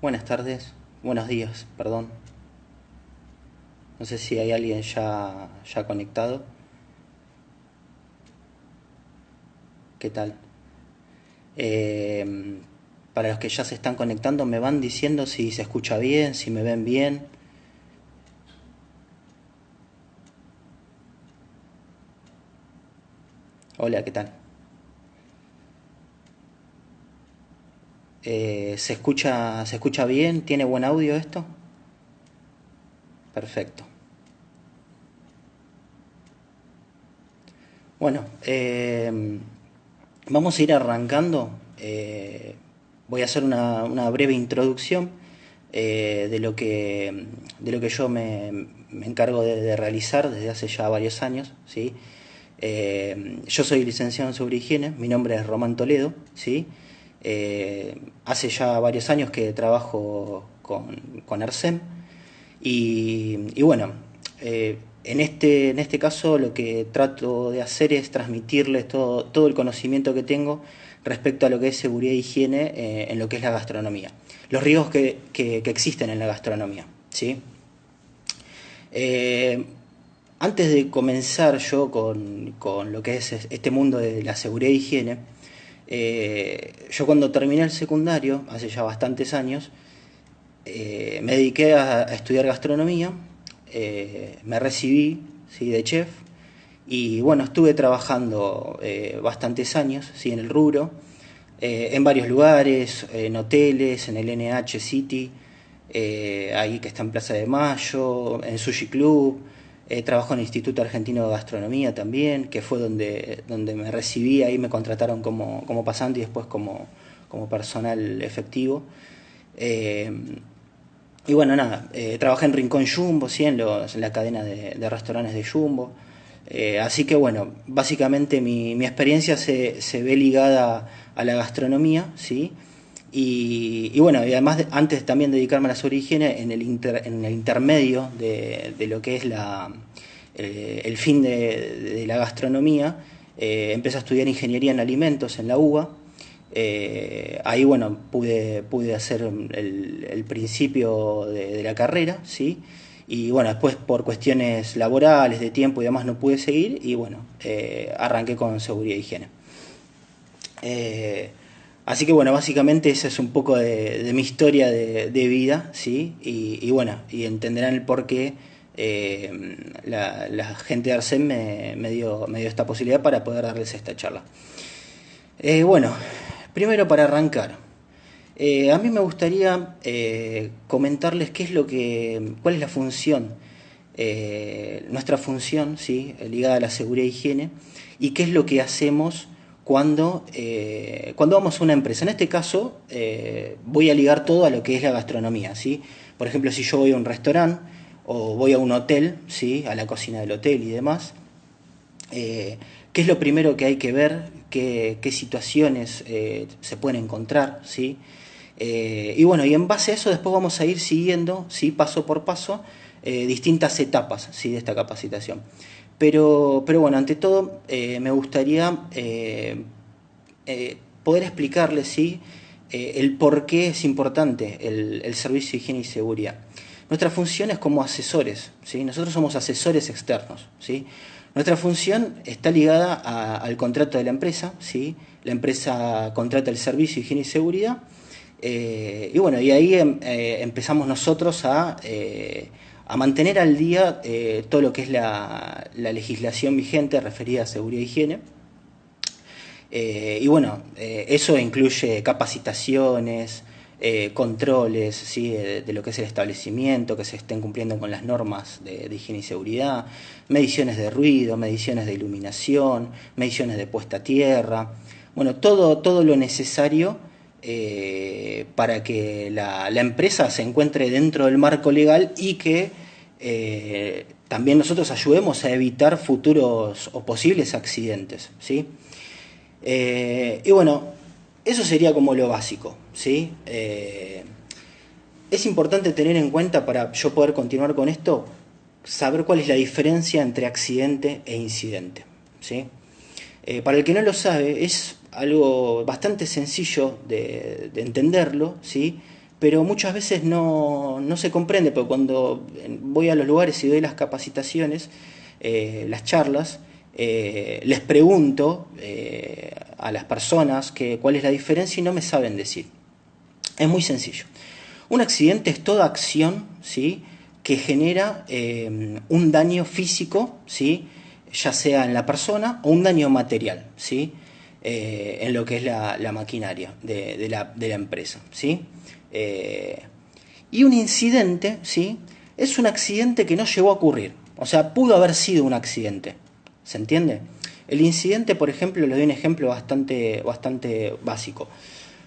Buenas tardes, buenos días, perdón. No sé si hay alguien ya conectado. ¿Qué tal? Eh, para los que ya se están conectando, me van diciendo si se escucha bien, si me ven bien. Hola, ¿qué tal? ¿Se escucha bien? ¿Tiene buen audio esto? Perfecto. Bueno, vamos a ir arrancando. Voy a hacer una breve introducción de lo que yo me encargo de realizar desde hace ya varios años, ¿sí? Yo soy licenciado en seguridad y higiene, mi nombre es Román Toledo, ¿sí? Hace ya varios años que trabajo con ARSEM y bueno, en este caso lo que trato de hacer es transmitirles todo el conocimiento que tengo respecto a lo que es seguridad e higiene en lo que es la gastronomía. Los riesgos que existen en la gastronomía, ¿sí? Eh, Antes de comenzar yo con lo que es este mundo de la seguridad e higiene, yo cuando terminé el secundario, hace ya bastantes años, me dediqué a estudiar gastronomía, me recibí, ¿sí?, de chef y bueno, estuve trabajando bastantes años, ¿sí?, en el rubro, en varios lugares, en hoteles, en el NH City, ahí que está en Plaza de Mayo, en Sushi Club, trabajo en el Instituto Argentino de Gastronomía también, que fue donde me recibí, ahí me contrataron como pasante y después como personal efectivo. Eh, y bueno, nada, trabajé en Rincón Jumbo, ¿sí?, en la cadena de restaurantes de Jumbo. Así que bueno, básicamente mi experiencia se ve ligada a la gastronomía, ¿sí? Y bueno, y además antes también de dedicarme a la sobrehigiene, en el intermedio de lo que es el fin de la gastronomía, empecé a estudiar ingeniería en alimentos en la UBA. Ahí bueno, pude hacer el principio de la carrera, ¿sí? Y bueno, después por cuestiones laborales, de tiempo y demás no pude seguir y bueno, arranqué con seguridad e higiene. Eh, Así que bueno, básicamente esa es un poco de mi historia de vida, ¿sí? Y bueno, y entenderán el por qué la gente de Arsen me dio esta posibilidad para poder darles esta charla. Bueno, primero para arrancar, a mí me gustaría comentarles cuál es la función, nuestra función, ¿sí?, ligada a la seguridad e higiene, y qué es lo que hacemos cuando vamos a una empresa. En este caso, voy a ligar todo a lo que es la gastronomía, ¿sí? Por ejemplo, si yo voy a un restaurante o voy a un hotel, ¿sí?, a la cocina del hotel y demás, qué es lo primero que hay que ver, qué situaciones se pueden encontrar, ¿sí? Y bueno, y en base a eso después vamos a ir siguiendo, ¿sí?, paso por paso, distintas etapas, ¿sí?, de esta capacitación. Pero bueno, ante todo me gustaría poder explicarles, ¿sí?, el por qué es importante el servicio de higiene y seguridad. Nuestra función es como asesores, ¿sí? Nosotros somos asesores externos, ¿sí? Nuestra función está ligada al contrato de la empresa, ¿sí? La empresa contrata el servicio de higiene y seguridad, y bueno, y ahí empezamos nosotros a mantener al día todo lo que es la legislación vigente referida a seguridad e higiene. Y bueno, eso incluye capacitaciones, controles, ¿sí?, de lo que es el establecimiento, que se estén cumpliendo con las normas de higiene y seguridad, mediciones de ruido, mediciones de iluminación, mediciones de puesta a tierra, bueno, todo lo necesario para que la empresa se encuentre dentro del marco legal y que también nosotros ayudemos a evitar futuros o posibles accidentes, ¿sí? Y bueno, eso sería como lo básico, ¿sí? Es importante tener en cuenta, para yo poder continuar con esto, saber cuál es la diferencia entre accidente e incidente, ¿sí? Para el que no lo sabe, es algo bastante sencillo de entenderlo, ¿sí? pero muchas veces no se comprende, porque cuando voy a los lugares y doy las capacitaciones, las charlas, les pregunto a las personas cuál es la diferencia y no me saben decir. Es muy sencillo. Un accidente es toda acción, ¿sí?, que genera un daño físico, ¿sí?, ya sea en la persona o un daño material, ¿sí?, en lo que es la maquinaria de la empresa, ¿sí? Y un incidente, ¿sí?, es un accidente que no llegó a ocurrir. O sea, pudo haber sido un accidente. ¿Se entiende? El incidente, por ejemplo, le doy un ejemplo bastante básico.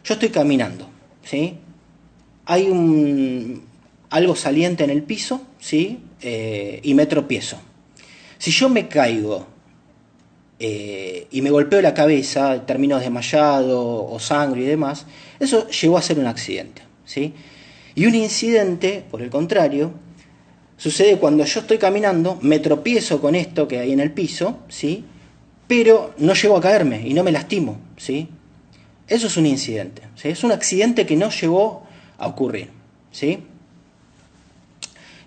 Yo estoy caminando, ¿sí? Hay algo saliente en el piso, ¿sí? Y me tropiezo. Si yo me caigo y me golpeo la cabeza, termino desmayado o sangre y demás, eso llegó a ser un accidente, ¿sí? Y un incidente, por el contrario, sucede cuando yo estoy caminando, me tropiezo con esto que hay en el piso, ¿sí?, pero no llego a caerme y no me lastimo, ¿sí? Eso es un incidente, ¿sí? Es un accidente que no llegó a ocurrir, ¿sí?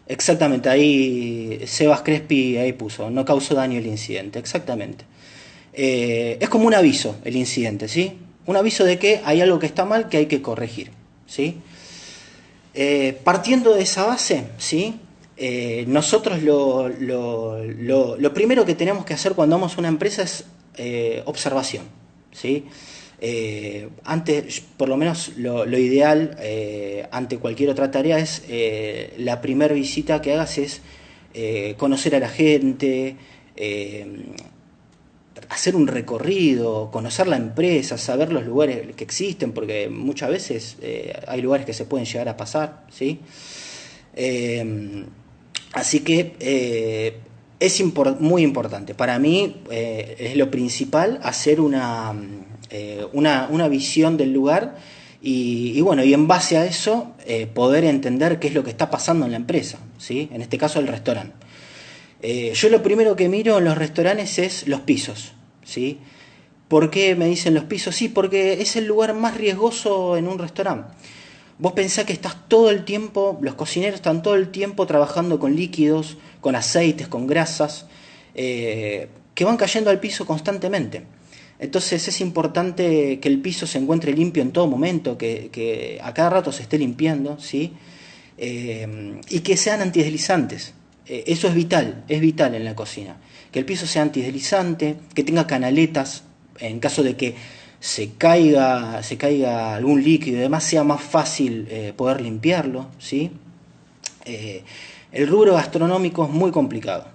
Exactamente, ahí Sebas Crespi ahí puso, no causó daño el incidente, exactamente. Es como un aviso el incidente, ¿sí? Un aviso de que hay algo que está mal que hay que corregir, ¿sí? Partiendo de esa base, ¿sí? Nosotros lo primero que tenemos que hacer cuando vamos a una empresa es observación, ¿sí? Antes, por lo menos lo ideal ante cualquier otra tarea es la primera visita que hagas es conocer a la gente, hacer un recorrido, conocer la empresa, saber los lugares que existen, porque muchas veces hay lugares que se pueden llegar a pasar, ¿sí? Así que es muy importante. Para mí es lo principal hacer una visión del lugar y bueno, y en base a eso poder entender qué es lo que está pasando en la empresa, ¿sí? En este caso el restaurante. Yo lo primero que miro en los restaurantes es los pisos, ¿sí? ¿Por qué me dicen los pisos? Sí, porque es el lugar más riesgoso en un restaurante. Vos pensás que estás todo el tiempo, los cocineros están todo el tiempo trabajando con líquidos, con aceites, con grasas, que van cayendo al piso constantemente. Entonces es importante que el piso se encuentre limpio en todo momento, que a cada rato se esté limpiando, ¿sí? Y que sean antideslizantes. Eso es vital en la cocina. Que el piso sea antideslizante, que tenga canaletas, en caso de que se caiga algún líquido y demás, sea más fácil poder limpiarlo, ¿sí? El rubro gastronómico es muy complicado.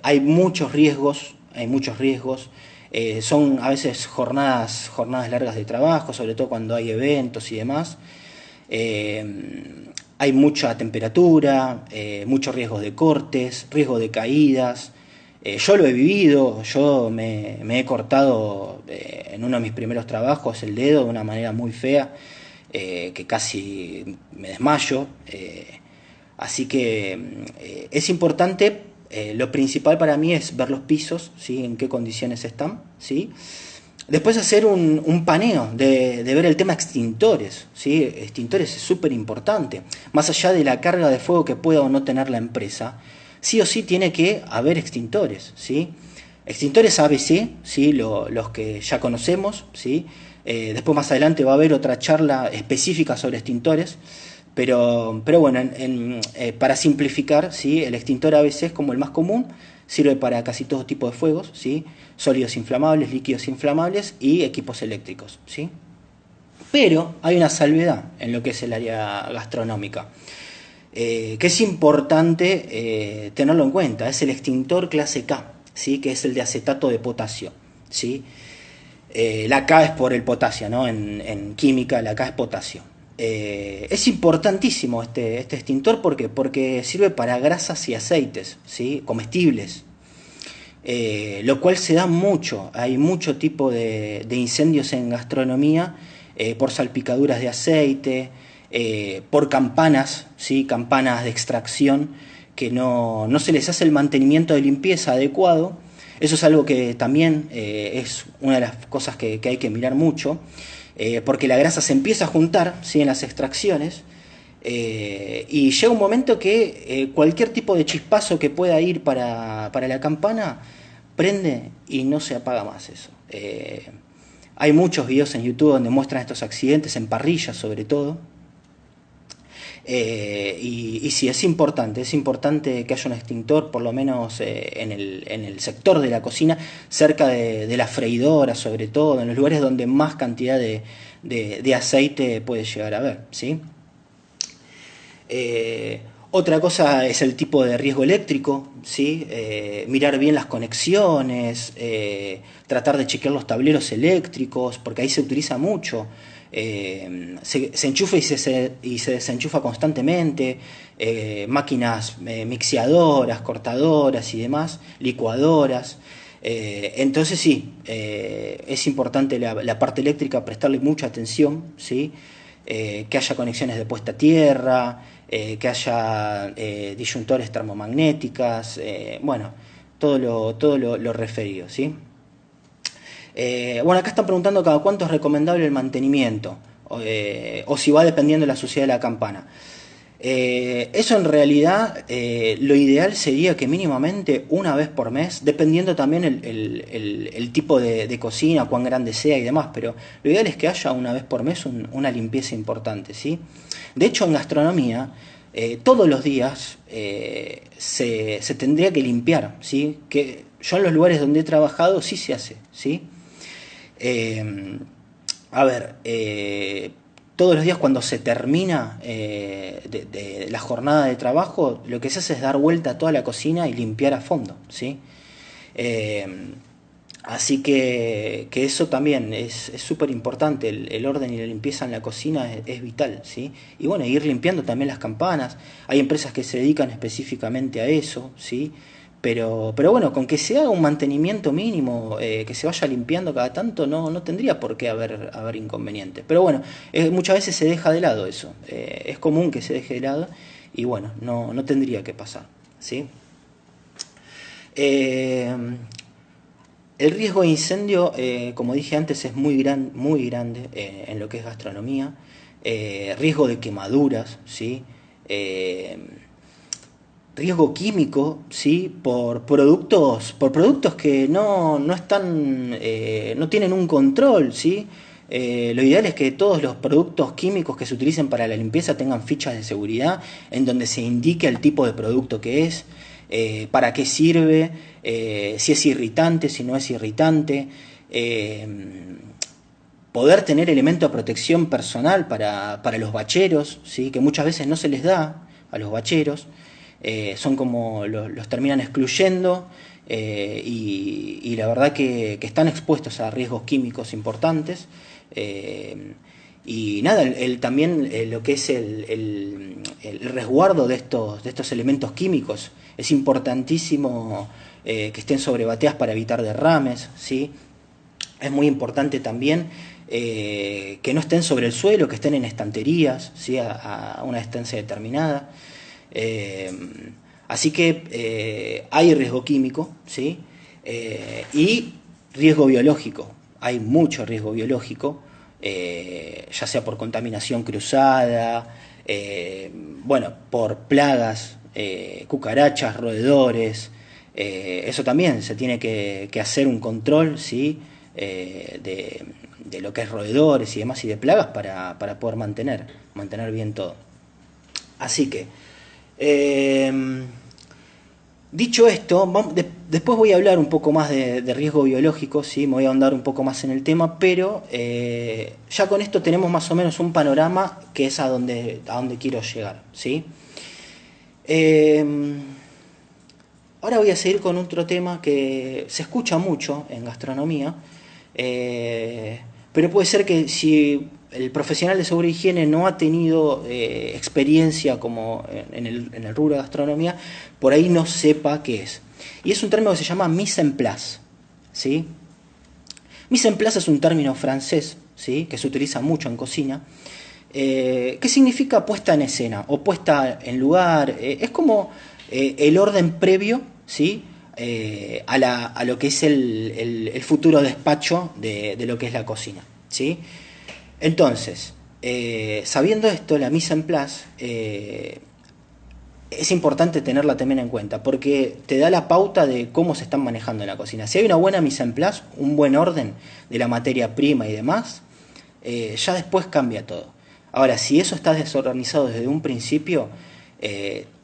Hay muchos riesgos, son a veces jornadas largas de trabajo, sobre todo cuando hay eventos y demás. Hay mucha temperatura, muchos riesgos de cortes, riesgo de caídas. Yo lo he vivido, yo me he cortado en uno de mis primeros trabajos el dedo de una manera muy fea, que casi me desmayo. Así que es importante, lo principal para mí es ver los pisos, ¿sí?, en qué condiciones están, ¿sí? Después hacer un paneo de ver el tema extintores, ¿sí? Extintores es súper importante. Más allá de la carga de fuego que pueda o no tener la empresa, sí o sí tiene que haber extintores, ¿sí? Extintores ABC, ¿sí?, los que ya conocemos, ¿sí? Después más adelante va a haber otra charla específica sobre extintores, pero bueno, para simplificar, ¿sí?, el extintor ABC es como el más común, sirve para casi todo tipo de fuegos, ¿sí?, sólidos inflamables, líquidos inflamables y equipos eléctricos, ¿sí? Pero hay una salvedad en lo que es el área gastronómica, que es importante tenerlo en cuenta. Es el extintor clase K, ¿sí?, que es el de acetato de potasio, ¿sí? La K es por el potasio, ¿no? En química la K es potasio. Es importantísimo este extintor porque sirve para grasas y aceites, ¿sí?, comestibles. Lo cual se da mucho, hay mucho tipo de incendios en gastronomía por salpicaduras de aceite, por campanas, ¿sí?, campanas de extracción que no se les hace el mantenimiento de limpieza adecuado. Eso es algo que también es una de las cosas que hay que mirar mucho. porque la grasa se empieza a juntar, ¿sí?, en las extracciones, y llega un momento que cualquier tipo de chispazo que pueda ir para la campana prende y no se apaga más eso. Hay muchos videos en YouTube donde muestran estos accidentes, en parrillas sobre todo. Y sí, es importante que haya un extintor, por lo menos en el sector de la cocina, cerca de la freidora, sobre todo, en los lugares donde más cantidad de aceite puede llegar a haber, ¿sí? Otra cosa es el tipo de riesgo eléctrico, ¿sí? Mirar bien las conexiones, tratar de chequear los tableros eléctricos, porque ahí se utiliza mucho. Se enchufa y se desenchufa constantemente, máquinas mixeadoras, cortadoras y demás, licuadoras. Entonces sí, es importante la parte eléctrica, prestarle mucha atención, ¿sí? Que haya conexiones de puesta a tierra, que haya disyuntores termomagnéticas, bueno, todo lo referido, ¿sí? Bueno, acá están preguntando cada cuánto es recomendable el mantenimiento, o si va dependiendo de la suciedad de la campana. Eso en realidad lo ideal sería que mínimamente una vez por mes, dependiendo también el tipo de cocina, cuán grande sea y demás, pero lo ideal es que haya una vez por mes una limpieza importante, ¿sí? De hecho, en gastronomía, todos los días se tendría que limpiar, ¿sí? Que yo en los lugares donde he trabajado sí se hace, ¿sí? A ver, todos los días cuando se termina de la jornada de trabajo, lo que se hace es dar vuelta a toda la cocina y limpiar a fondo, ¿sí? Así que eso también es súper importante, el orden y la limpieza en la cocina es vital, ¿sí? Y bueno, ir limpiando también las campanas. Hay empresas que se dedican específicamente a eso, ¿sí? Pero bueno, con que se haga un mantenimiento mínimo, que se vaya limpiando cada tanto, no tendría por qué haber inconvenientes. Pero bueno, muchas veces se deja de lado eso. Es común que se deje de lado y bueno, no tendría que pasar, ¿sí? El riesgo de incendio, como dije antes, es muy grande en lo que es gastronomía. Riesgo de quemaduras, ¿sí? Riesgo químico, ¿sí? Por productos que no están, no tienen un control, ¿sí? Lo ideal es que todos los productos químicos que se utilicen para la limpieza tengan fichas de seguridad en donde se indique el tipo de producto que es, para qué sirve, si es irritante, si no es irritante, poder tener elementos de protección personal para los bacheros, ¿sí? Que muchas veces no se les da a los bacheros. Son como los terminan excluyendo, y la verdad que están expuestos a riesgos químicos importantes. Y nada, también lo que es el resguardo de estos elementos químicos es importantísimo, que estén sobre bateas para evitar derrames, ¿sí? Es muy importante también que no estén sobre el suelo, que estén en estanterías, ¿sí? a una distancia determinada. Así que hay riesgo químico, ¿sí? Y riesgo biológico. Hay mucho riesgo biológico, ya sea por contaminación cruzada, bueno, por plagas, cucarachas, roedores. Eso también se tiene que hacer un control, ¿sí? De lo que es roedores y demás y de plagas para poder mantener bien todo. Así que dicho esto, después voy a hablar un poco más de riesgo biológico, ¿sí? Me voy a ahondar un poco más en el tema, pero ya con esto tenemos más o menos un panorama que es a donde quiero llegar, ¿sí? Ahora voy a seguir con otro tema que se escucha mucho en gastronomía, pero puede ser que si el profesional de seguridad e higiene no ha tenido experiencia como en el rubro de gastronomía, por ahí no sepa qué es. Y es un término que se llama mise en place, ¿sí? Mise en place es un término francés, ¿sí? Que se utiliza mucho en cocina, que significa puesta en escena o puesta en lugar. Es como el orden previo, ¿sí? A lo que es el futuro despacho de lo que es la cocina, ¿sí? Entonces, sabiendo esto, la mise en place es importante tenerla también en cuenta, porque te da la pauta de cómo se están manejando en la cocina. Si hay una buena mise en place, un buen orden de la materia prima y demás, ya después cambia todo. Ahora, si eso está desorganizado desde un principio,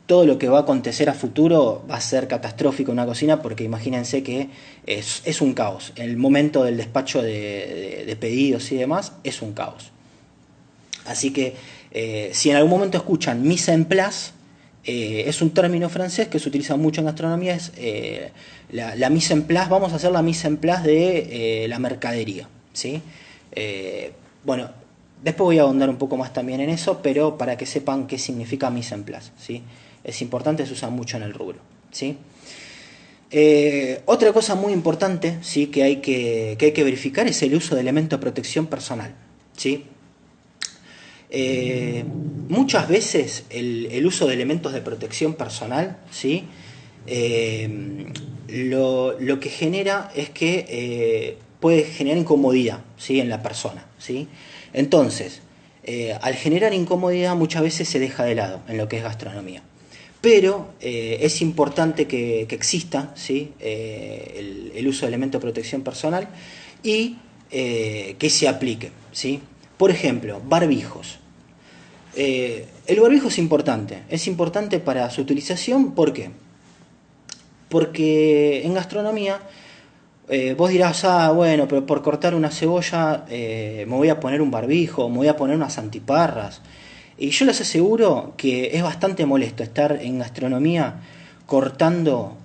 todo lo que va a acontecer a futuro va a ser catastrófico en una cocina, porque imagínense que es un caos. El momento del despacho de pedidos y demás es un caos. Así que si en algún momento escuchan mise en place, es un término francés que se utiliza mucho en gastronomía, es la mise en place. Vamos a hacer la mise en place de la mercadería, ¿sí? Bueno, después voy a ahondar un poco más también en eso, pero para que sepan qué significa mise en place, ¿sí? Es importante, se usa mucho en el rubro, ¿sí? Otra cosa muy importante, ¿sí?, que hay que verificar es el uso de elementos de protección personal, ¿sí? Muchas veces el uso de elementos de protección personal, ¿sí?, lo que genera es que puede generar incomodidad, ¿sí?, en la persona, ¿sí? Entonces, al generar incomodidad muchas veces se deja de lado en lo que es gastronomía. Pero es importante que exista, ¿sí?, el uso de elementos de protección personal y que se aplique, ¿sí? Por ejemplo, barbijos. El barbijo es importante para su utilización. ¿Por qué? Porque en gastronomía vos dirás, bueno, pero por cortar una cebolla me voy a poner un barbijo, me voy a poner unas antiparras. Y yo les aseguro que es bastante molesto estar en gastronomía cortando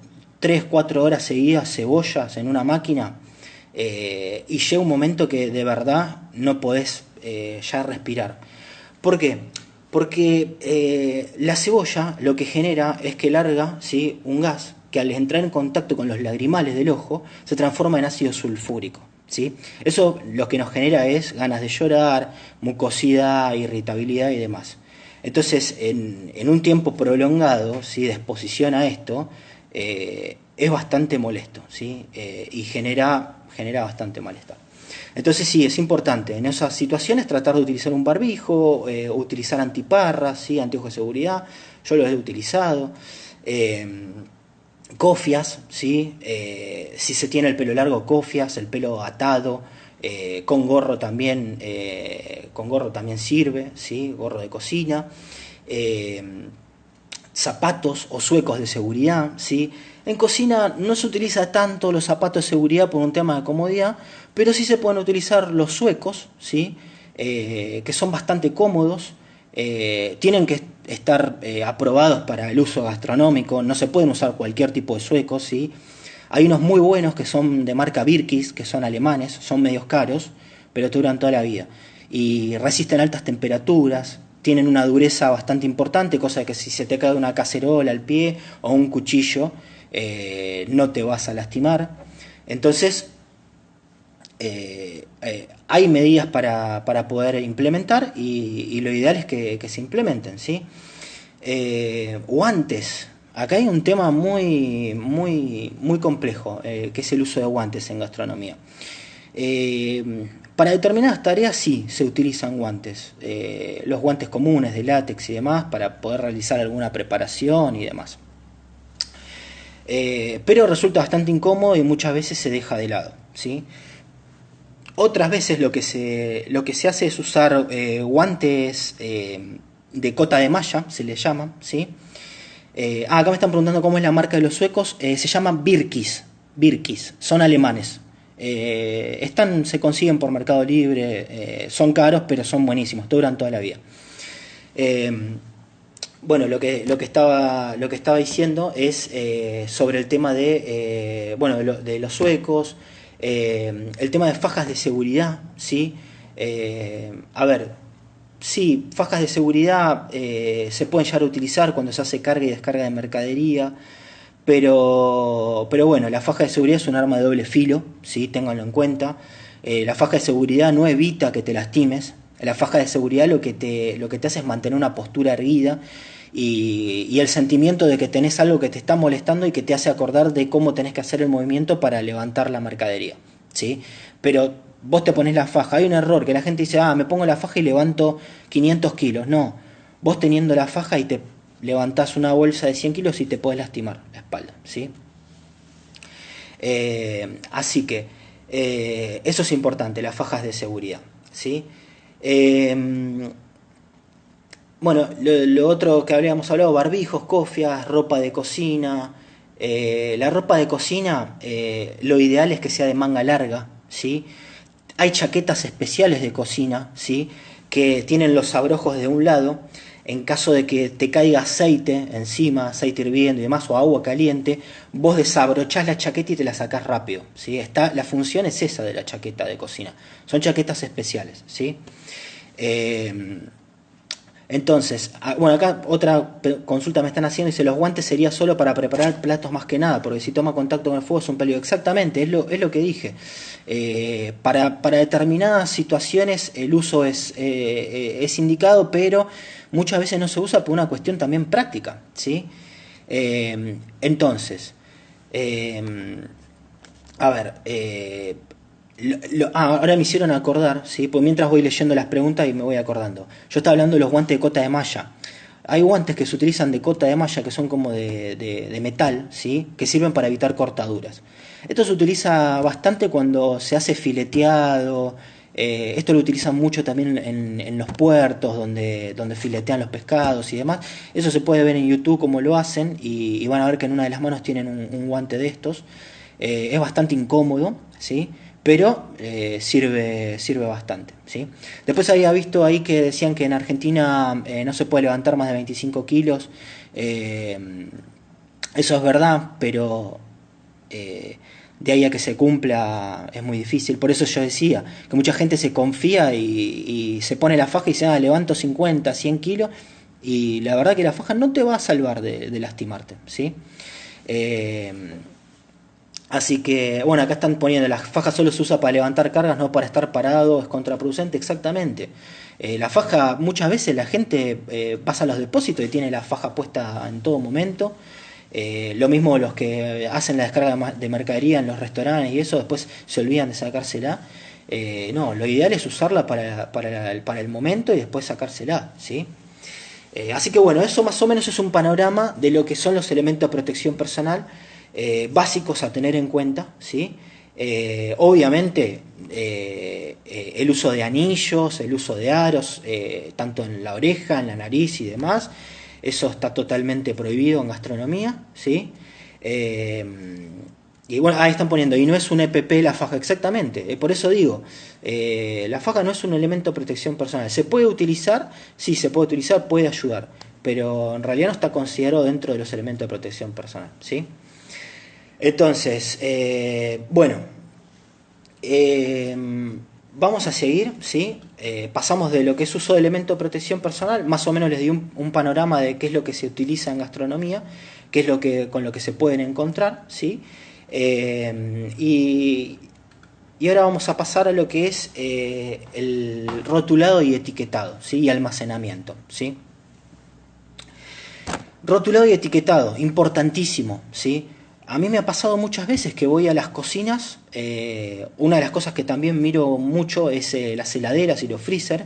3-4 horas seguidas cebollas en una máquina, y llega un momento que de verdad no podés ya respirar. ¿Por qué? Porque la cebolla lo que genera es que larga, ¿sí?, un gas que al entrar en contacto con los lagrimales del ojo se transforma en ácido sulfúrico, ¿sí? Eso lo que nos genera es ganas de llorar, mucosidad, irritabilidad y demás. Entonces, en un tiempo prolongado, ¿sí?, de exposición a esto, es bastante molesto, ¿sí? Y genera bastante malestar. Entonces sí, es importante en esas situaciones tratar de utilizar un barbijo, utilizar antiparras, ¿sí?, anteojos de seguridad. Yo los he utilizado. Cofias, ¿sí? Si se tiene el pelo largo, cofias, el pelo atado, con gorro también sirve, ¿sí?, gorro de cocina. Zapatos o zuecos de seguridad, ¿sí? En cocina no se utiliza tanto los zapatos de seguridad por un tema de comodidad, pero sí se pueden utilizar los zuecos, ¿sí? Que son bastante cómodos. Tienen que estar aprobados para el uso gastronómico, no se pueden usar cualquier tipo de zuecos, ¿sí? Hay unos muy buenos que son de marca Birkis, que son alemanes, son medios caros, pero te duran toda la vida. Y resisten altas temperaturas, tienen una dureza bastante importante, cosa que si se te cae una cacerola al pie o un cuchillo, no te vas a lastimar. Entonces, hay medidas para poder implementar y lo ideal es que se implementen, ¿sí? Guantes. Acá hay un tema muy complejo, que es el uso de guantes en gastronomía. Para determinadas tareas sí se utilizan guantes, los guantes comunes de látex y demás, para poder realizar alguna preparación y demás. Pero resulta bastante incómodo y muchas veces se deja de lado, ¿sí? Otras veces lo que se hace es usar guantes de cota de malla, se les llama, ¿sí? Acá me están preguntando cómo es la marca de los suecos. Se llaman Birkis, son alemanes. Se consiguen por Mercado Libre, son caros, pero son buenísimos, duran toda la vida. Bueno, lo que estaba diciendo es sobre el tema de los suecos, el tema de fajas de seguridad, ¿sí? A ver, sí, fajas de seguridad se pueden llegar a utilizar cuando se hace carga y descarga de mercadería, pero bueno, la faja de seguridad es un arma de doble filo, ¿sí? Ténganlo en cuenta. La faja de seguridad no evita que te lastimes. La faja de seguridad lo que te hace es mantener una postura erguida y el sentimiento de que tenés algo que te está molestando y que te hace acordar de cómo tenés que hacer el movimiento para levantar la mercadería, ¿sí? Pero vos te pones la faja, hay un error que la gente dice, me pongo la faja y levanto 500 kilos. No, vos teniendo la faja y te levantás una bolsa de 100 kilos y te podés lastimar la espalda, ¿sí? Así que eso es importante, las fajas de seguridad, ¿sí? Bueno, lo otro que habríamos hablado, barbijos, cofias, ropa de cocina. La ropa de cocina, lo ideal es que sea de manga larga, ¿sí? Hay chaquetas especiales de cocina, ¿sí? Que tienen los abrojos de un lado. En caso de que te caiga aceite encima, aceite hirviendo y demás, o agua caliente, vos desabrochás la chaqueta y te la sacás rápido, ¿sí? La función es esa de la chaqueta de cocina. Son chaquetas especiales, ¿sí? Entonces, bueno, acá otra consulta me están haciendo, dice, los guantes sería solo para preparar platos más que nada, porque si toma contacto con el fuego es un peligro. Exactamente, es lo que dije. Para determinadas situaciones el uso es indicado, pero muchas veces no se usa por una cuestión también práctica, ¿sí? Entonces, a ver, ahora me hicieron acordar, ¿sí? Pues mientras voy leyendo las preguntas y me voy acordando. Yo estaba hablando de los guantes de cota de malla. Hay guantes que se utilizan de cota de malla que son como de metal, ¿sí? Que sirven para evitar cortaduras. Esto se utiliza bastante cuando se hace fileteado. Esto lo utilizan mucho también en los puertos donde filetean los pescados y demás. Eso se puede ver en YouTube cómo lo hacen y van a ver que en una de las manos tienen un guante de estos. Es bastante incómodo, ¿sí? Pero sirve bastante, ¿sí? Después había visto ahí que decían que en Argentina no se puede levantar más de 25 kilos. Eso es verdad, pero de ahí a que se cumpla es muy difícil. Por eso yo decía que mucha gente se confía y se pone la faja y dice, levanto 50, 100 kilos, y la verdad que la faja no te va a salvar de lastimarte, ¿sí? Así que, bueno, acá están poniendo, la faja solo se usa para levantar cargas, no para estar parado, es contraproducente, exactamente. La faja, muchas veces la gente pasa a los depósitos y tiene la faja puesta en todo momento. Lo mismo los que hacen la descarga de mercadería en los restaurantes y eso, después se olvidan de sacársela. No, lo ideal es usarla para el momento y después sacársela, ¿sí? Así que bueno, eso más o menos es un panorama de lo que son los elementos de protección personal básicos a tener en cuenta, ¿sí? Obviamente el uso de anillos, el uso de aros, tanto en la oreja, en la nariz y demás, eso está totalmente prohibido en gastronomía, ¿sí? Y bueno, ahí están poniendo, y no es un EPP la faja, exactamente, por eso digo, la faja no es un elemento de protección personal. ¿Se puede utilizar? Sí, se puede utilizar, puede ayudar, pero en realidad no está considerado dentro de los elementos de protección personal, ¿sí? Entonces, bueno, vamos a seguir, ¿sí? Pasamos de lo que es uso de elemento de protección personal, más o menos les di un panorama de qué es lo que se utiliza en gastronomía, qué es con lo que se pueden encontrar, ¿sí? Y ahora vamos a pasar a lo que es el rotulado y etiquetado, ¿sí? Y almacenamiento, ¿sí? Rotulado y etiquetado, importantísimo, ¿sí? A mí me ha pasado muchas veces que voy a las cocinas, una de las cosas que también miro mucho es las heladeras y los freezer,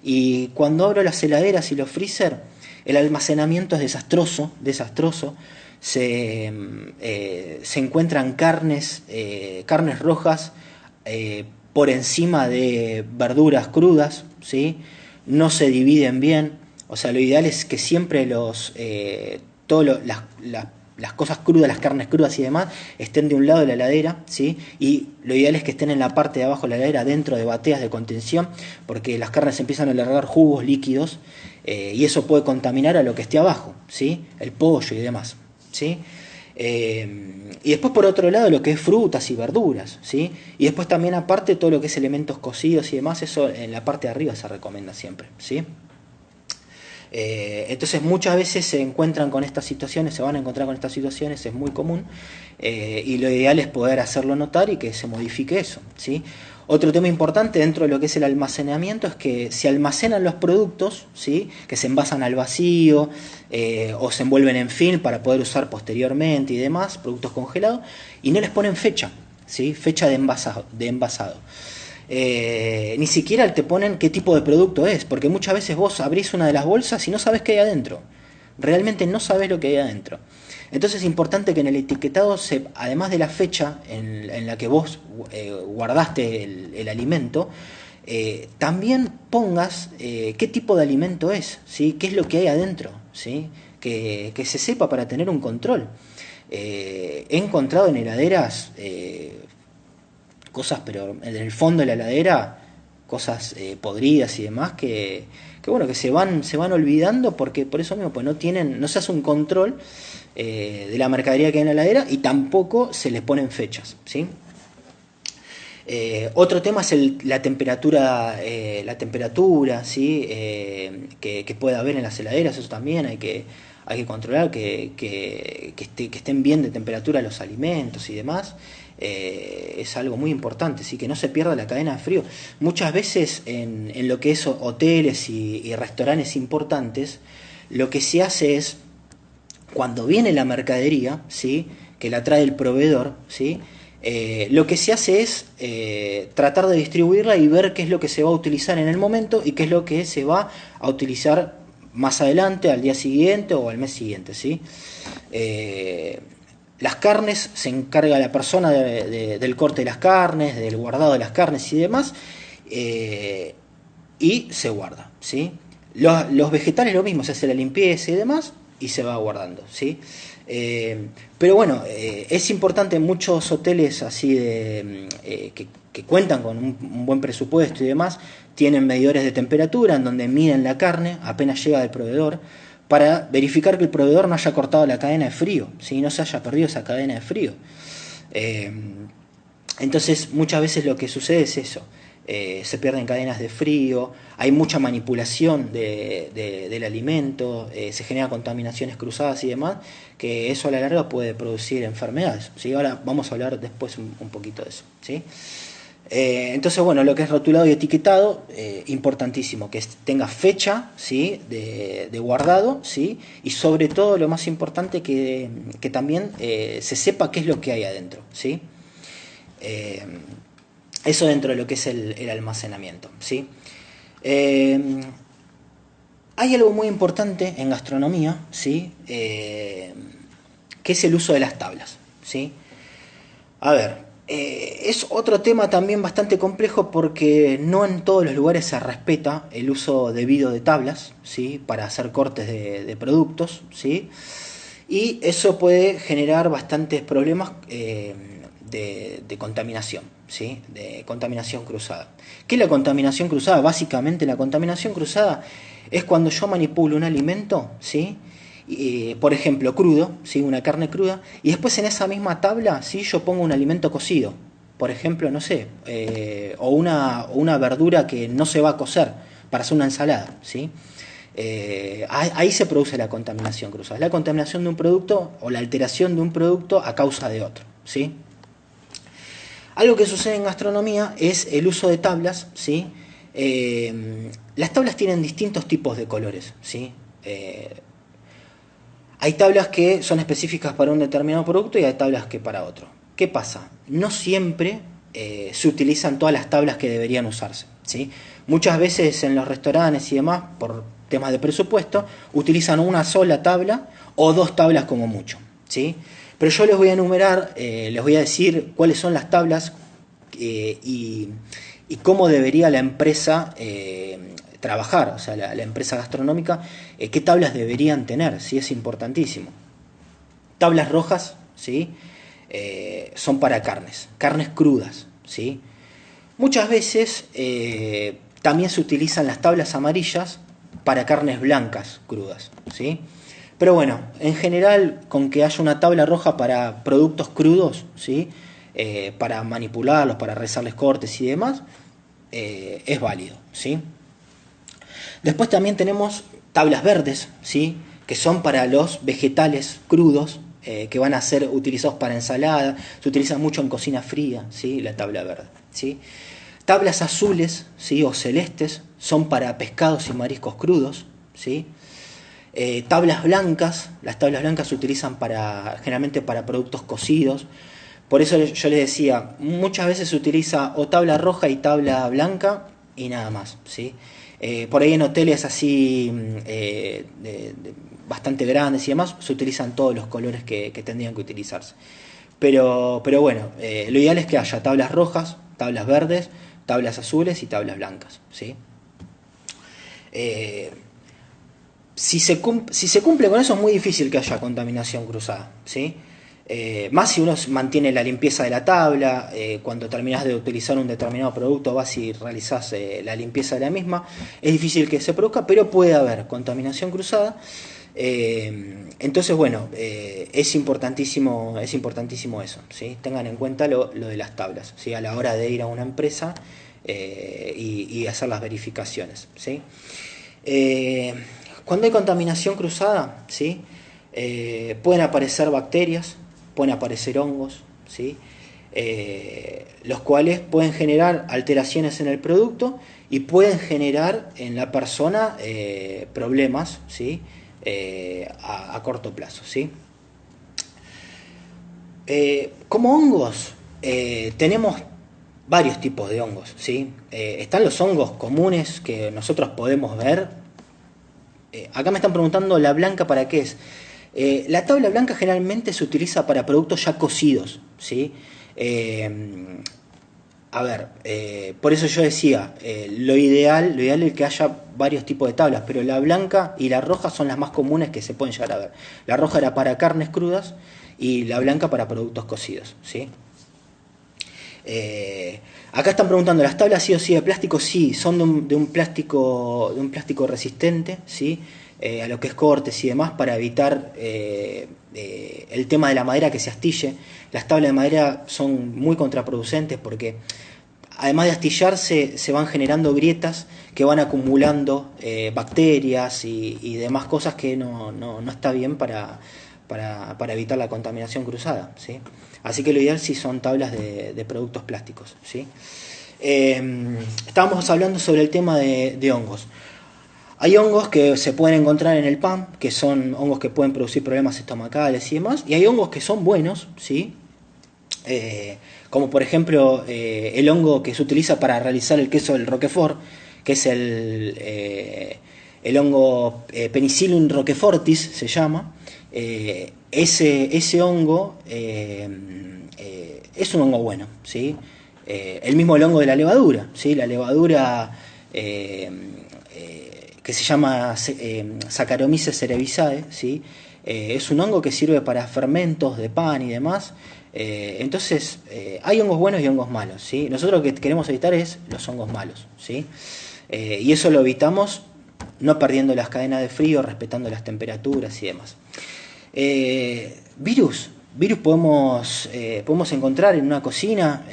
y cuando abro las heladeras y los freezer, el almacenamiento es desastroso, se encuentran carnes rojas por encima de verduras crudas, ¿sí? No se dividen bien, o sea, lo ideal es que siempre las cosas crudas, las carnes crudas y demás, estén de un lado de la heladera, ¿sí? Y lo ideal es que estén en la parte de abajo de la heladera, dentro de bateas de contención, porque las carnes empiezan a largar jugos líquidos y eso puede contaminar a lo que esté abajo, ¿sí? El pollo y demás, ¿sí? Y después por otro lado lo que es frutas y verduras, ¿sí? Y después también aparte todo lo que es elementos cocidos y demás, eso en la parte de arriba se recomienda siempre, ¿sí? Entonces muchas veces se encuentran con estas situaciones, se van a encontrar con estas situaciones, es muy común, y lo ideal es poder hacerlo notar y que se modifique eso, ¿sí? Otro tema importante dentro de lo que es el almacenamiento es que se almacenan los productos, ¿sí? Que se envasan al vacío o se envuelven en film para poder usar posteriormente y demás, productos congelados, y no les ponen fecha. ¿sí? Fecha de envasado. Ni siquiera te ponen qué tipo de producto es, porque muchas veces vos abrís una de las bolsas y no sabés qué hay adentro. Realmente no sabés lo que hay adentro. Entonces es importante que en el etiquetado, además de la fecha en la que vos guardaste el alimento, también pongas qué tipo de alimento es, ¿sí? Qué es lo que hay adentro, ¿sí? Que se sepa para tener un control. He encontrado en heladeras cosas, pero en el fondo de la heladera, cosas podridas y demás que bueno, que se van olvidando porque por eso mismo, pues no se hace un control de la mercadería que hay en la heladera y tampoco se les ponen fechas, ¿sí? Otro tema es la temperatura, ¿sí? Que puede haber en las heladeras, eso también hay que controlar, que estén bien de temperatura los alimentos y demás. Es algo muy importante, ¿sí? Que no se pierda la cadena de frío. Muchas veces en lo que es hoteles y restaurantes importantes, lo que se hace es, cuando viene la mercadería, ¿sí? Que la trae el proveedor, ¿sí? Lo que se hace es tratar de distribuirla y ver qué es lo que se va a utilizar en el momento y qué es lo que se va a utilizar más adelante, al día siguiente o al mes siguiente, ¿sí? Las carnes se encarga la persona del corte de las carnes, del guardado de las carnes y demás, y se guarda, ¿sí? Los vegetales lo mismo, se hace la limpieza y demás y se va guardando, ¿sí? Pero bueno, es importante en muchos hoteles así que cuentan con un buen presupuesto y demás, tienen medidores de temperatura en donde miden la carne apenas llega del proveedor para verificar que el proveedor no haya cortado la cadena de frío, ¿sí? No se haya perdido esa cadena de frío. Entonces muchas veces lo que sucede es eso. Se pierden cadenas de frío, hay mucha manipulación del alimento, se generan contaminaciones cruzadas y demás, que eso a la larga puede producir enfermedades, ¿sí? Ahora vamos a hablar después un poquito de eso, ¿sí? Entonces, bueno, lo que es rotulado y etiquetado, importantísimo, que tenga fecha, ¿sí? de guardado, ¿sí? Y sobre todo, lo más importante, que también se sepa qué es lo que hay adentro, ¿sí? Eso dentro de lo que es el almacenamiento, ¿sí? Hay algo muy importante en gastronomía, ¿sí? Que es el uso de las tablas, ¿sí? A ver, es otro tema también bastante complejo porque no en todos los lugares se respeta el uso debido de tablas, ¿sí? Para hacer cortes de productos, ¿sí? Y eso puede generar bastantes problemas de contaminación, ¿sí? De contaminación cruzada. ¿Qué es la contaminación cruzada? Básicamente la contaminación cruzada es cuando yo manipulo un alimento, ¿sí? Por ejemplo, crudo, ¿sí? Una carne cruda, y después en esa misma tabla, ¿sí? Yo pongo un alimento cocido, por ejemplo, no sé, o una verdura que no se va a cocer para hacer una ensalada, ¿sí? Ahí se produce la contaminación cruzada. Es la contaminación de un producto o la alteración de un producto a causa de otro, ¿sí? Algo que sucede en gastronomía es el uso de tablas, ¿sí? Las tablas tienen distintos tipos de colores, ¿sí? Hay tablas que son específicas para un determinado producto y hay tablas que para otro. ¿Qué pasa? No siempre se utilizan todas las tablas que deberían usarse, ¿sí? Muchas veces en los restaurantes y demás, por temas de presupuesto, utilizan una sola tabla o dos tablas como mucho, ¿sí? Pero yo les voy a enumerar, les voy a decir cuáles son las tablas y cómo debería la empresa trabajar, o sea, la empresa gastronómica, qué tablas deberían tener, ¿sí? Es importantísimo. Tablas rojas, ¿sí? Son para carnes crudas, ¿sí? Muchas veces también se utilizan las tablas amarillas para carnes blancas crudas, ¿sí? Pero bueno, en general, con que haya una tabla roja para productos crudos, ¿sí? Para manipularlos, para realizarles cortes y demás, es válido, ¿sí? Después también tenemos tablas verdes, ¿sí? Que son para los vegetales crudos, que van a ser utilizados para ensalada. Se utiliza mucho en cocina fría, ¿sí? La tabla verde, ¿sí? Tablas azules, ¿sí? O celestes son para pescados y mariscos crudos, ¿sí? Tablas blancas, las tablas blancas se utilizan generalmente para productos cocidos, Por eso yo les decía, muchas veces se utiliza o tabla roja y tabla blanca y nada más, ¿sí? Por ahí en hoteles así bastante grandes y demás se utilizan todos los colores que tendrían que utilizarse. Pero bueno, lo ideal es que haya tablas rojas, tablas verdes, tablas azules y tablas blancas, ¿sí? Eh, si se cumple con eso es muy difícil que haya contaminación cruzada, ¿sí? Más si uno mantiene la limpieza de la tabla, cuando terminás de utilizar un determinado producto vas y realizás la limpieza de la misma, es difícil que se produzca, pero puede haber contaminación cruzada. Entonces, bueno, es importantísimo eso, ¿sí? Tengan en cuenta lo de las tablas, ¿sí? A la hora de ir a una empresa y hacer las verificaciones, ¿sí? Cuando hay contaminación cruzada, ¿sí? Pueden aparecer bacterias, pueden aparecer hongos, ¿sí? Los cuales pueden generar alteraciones en el producto y pueden generar en la persona problemas, ¿sí? A corto plazo, ¿sí? Como hongos, tenemos varios tipos de hongos, ¿sí? Están los hongos comunes que nosotros podemos ver. Acá me están preguntando la blanca para qué es. La tabla blanca generalmente se utiliza para productos ya cocidos, ¿sí? Por eso yo decía, lo ideal es que haya varios tipos de tablas, pero la blanca y la roja son las más comunes que se pueden llegar a ver. La roja era para carnes crudas y la blanca para productos cocidos, ¿sí? Acá están preguntando, ¿las tablas sí o sí de plástico? Sí, son de un plástico resistente, ¿sí? A lo que es cortes y demás, para evitar el tema de la madera que se astille. Las tablas de madera son muy contraproducentes porque además de astillarse se van generando grietas que van acumulando bacterias y demás cosas que no está bien para evitar la contaminación cruzada, ¿sí? Así que lo ideal sí son tablas de productos plásticos, ¿sí? Estábamos hablando sobre el tema de hongos. Hay hongos que se pueden encontrar en el pan, que son hongos que pueden producir problemas estomacales y demás, y hay hongos que son buenos, ¿sí? Como por ejemplo el hongo que se utiliza para realizar el queso del Roquefort, que es el hongo Penicillium roquefortis, se llama. Ese hongo es un hongo bueno, ¿sí? El mismo el hongo de la levadura, ¿sí? La levadura que se llama Saccharomyces cerevisiae, ¿sí? Es un hongo que sirve para fermentos de pan y demás. Entonces, hay hongos buenos y hongos malos, ¿sí? Nosotros lo que queremos evitar es los hongos malos, ¿sí? Y eso lo evitamos no perdiendo las cadenas de frío, respetando las temperaturas y demás. Virus podemos encontrar en una cocina,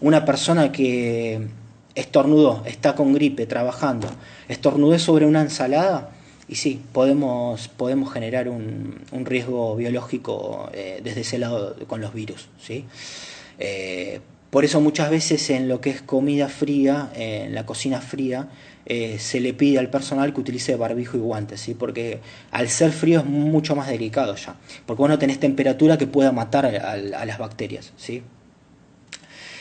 una persona que estornudó, está con gripe, trabajando, estornudé sobre una ensalada y sí, podemos generar un riesgo biológico desde ese lado con los virus, ¿sí? Por eso muchas veces en lo que es comida fría, en la cocina fría, se le pide al personal que utilice barbijo y guantes, ¿sí? Porque al ser frío es mucho más delicado ya, porque vos no tenés temperatura que pueda matar a las bacterias, ¿sí?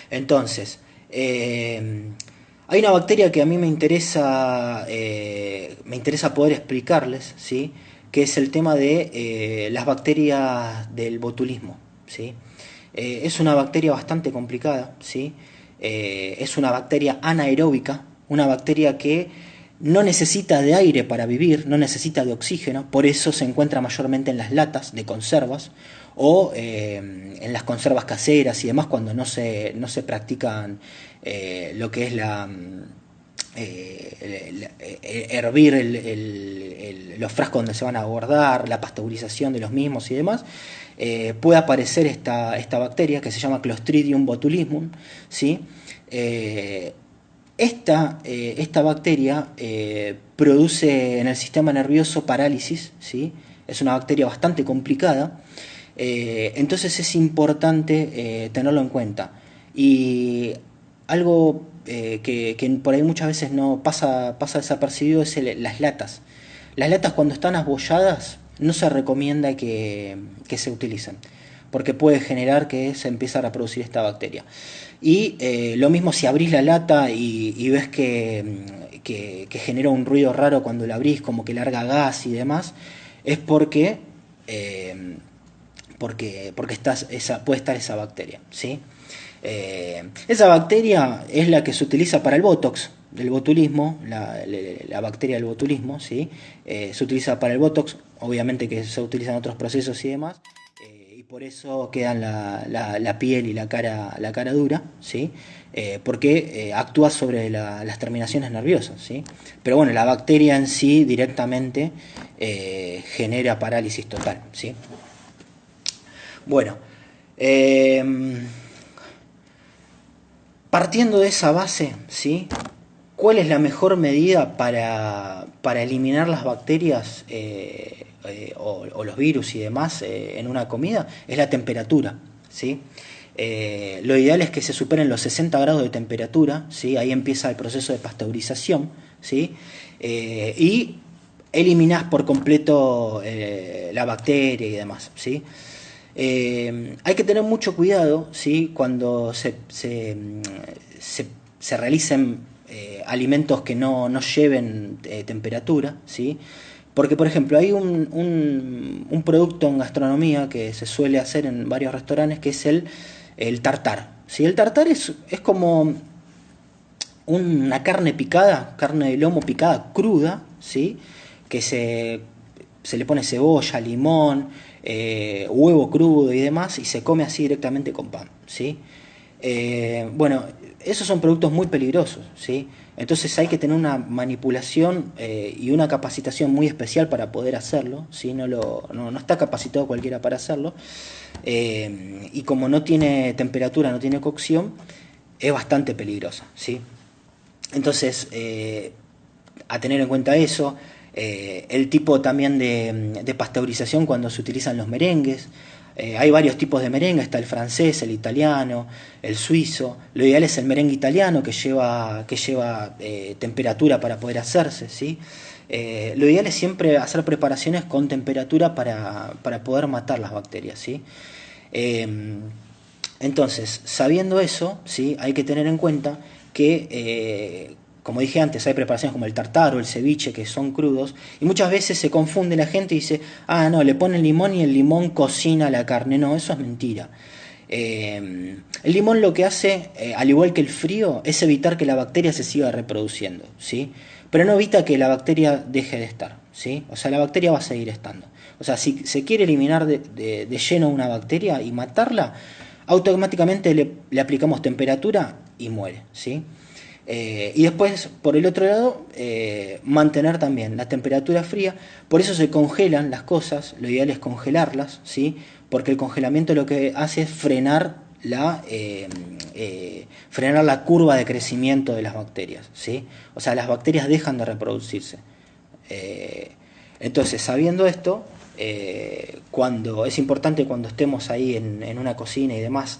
Entonces, hay una bacteria que a mí me interesa poder explicarles, ¿sí? Que es el tema de las bacterias del botulismo, ¿sí? Es una bacteria bastante complicada, ¿sí? Es una bacteria anaeróbica, una bacteria que no necesita de aire para vivir, no necesita de oxígeno, por eso se encuentra mayormente en las latas de conservas o en las conservas caseras y demás cuando no se practican lo que es hervir los frascos donde se van a guardar, la pasteurización de los mismos y demás. Puede aparecer esta bacteria que se llama Clostridium botulismum, ¿sí? Esta bacteria produce en el sistema nervioso parálisis, ¿sí? Es una bacteria bastante complicada, entonces es importante tenerlo en cuenta. Y algo que por ahí muchas veces no pasa desapercibido es las latas. Las latas cuando están abolladas no se recomienda que se utilicen. porque puede generar que se empiece a reproducir esta bacteria. Y lo mismo si abrís la lata y ves que genera un ruido raro cuando la abrís, como que larga gas y demás, es porque puede estar esa bacteria, ¿sí? Esa bacteria es la que se utiliza para el botox del botulismo, la bacteria del botulismo, ¿sí? Se utiliza para el botox, obviamente que se utiliza en otros procesos y demás, y por eso quedan la piel y la cara dura, ¿sí? Porque actúa sobre las terminaciones nerviosas, ¿sí? Pero bueno, la bacteria en sí directamente genera parálisis total, ¿sí? Bueno, partiendo de esa base, ¿sí? ¿Cuál es la mejor medida para eliminar las bacterias o los virus y demás en una comida? Es la temperatura, ¿sí? Lo ideal es que se superen los 60 grados de temperatura, ¿sí? Ahí empieza el proceso de pasteurización, ¿sí? Y eliminás por completo la bacteria y demás, ¿sí? Hay que tener mucho cuidado, ¿sí? Cuando se realicen alimentos que no lleven temperatura, ¿sí? Porque, por ejemplo, hay un producto en gastronomía que se suele hacer en varios restaurantes que es el tartar, ¿sí? El tartar es como una carne picada, carne de lomo picada cruda, ¿sí? Que se le pone cebolla, limón, huevo crudo y demás, y se come así directamente con pan, ¿sí? Bueno, esos son productos muy peligrosos, ¿sí? Entonces hay que tener una manipulación y una capacitación muy especial para poder hacerlo, ¿sí? No está capacitado cualquiera para hacerlo, y como no tiene temperatura, no tiene cocción, es bastante peligrosa, ¿sí? Entonces, a tener en cuenta eso, el tipo también de pasteurización cuando se utilizan los merengues. Hay varios tipos de merengue, está el francés, el italiano, el suizo. Lo ideal es el merengue italiano que lleva temperatura para poder hacerse, ¿sí? Lo ideal es siempre hacer preparaciones con temperatura para poder matar las bacterias, ¿sí? Entonces, sabiendo eso, ¿sí? Hay que tener en cuenta que, como dije antes, hay preparaciones como el tartar o el ceviche que son crudos y muchas veces se confunde la gente y dice, ah, no, le ponen limón y el limón cocina la carne. No, eso es mentira. El limón lo que hace, al igual que el frío, es evitar que la bacteria se siga reproduciendo, ¿sí? Pero no evita que la bacteria deje de estar, ¿sí? O sea, la bacteria va a seguir estando. O sea, si se quiere eliminar de lleno una bacteria y matarla, automáticamente le aplicamos temperatura y muere, ¿sí? Y después, por el otro lado, mantener también la temperatura fría. Por eso se congelan las cosas, lo ideal es congelarlas, ¿sí? Porque el congelamiento lo que hace es frenar la curva de crecimiento de las bacterias, ¿sí? O sea, las bacterias dejan de reproducirse. Entonces, sabiendo esto, cuando es importante cuando estemos ahí en una cocina y demás,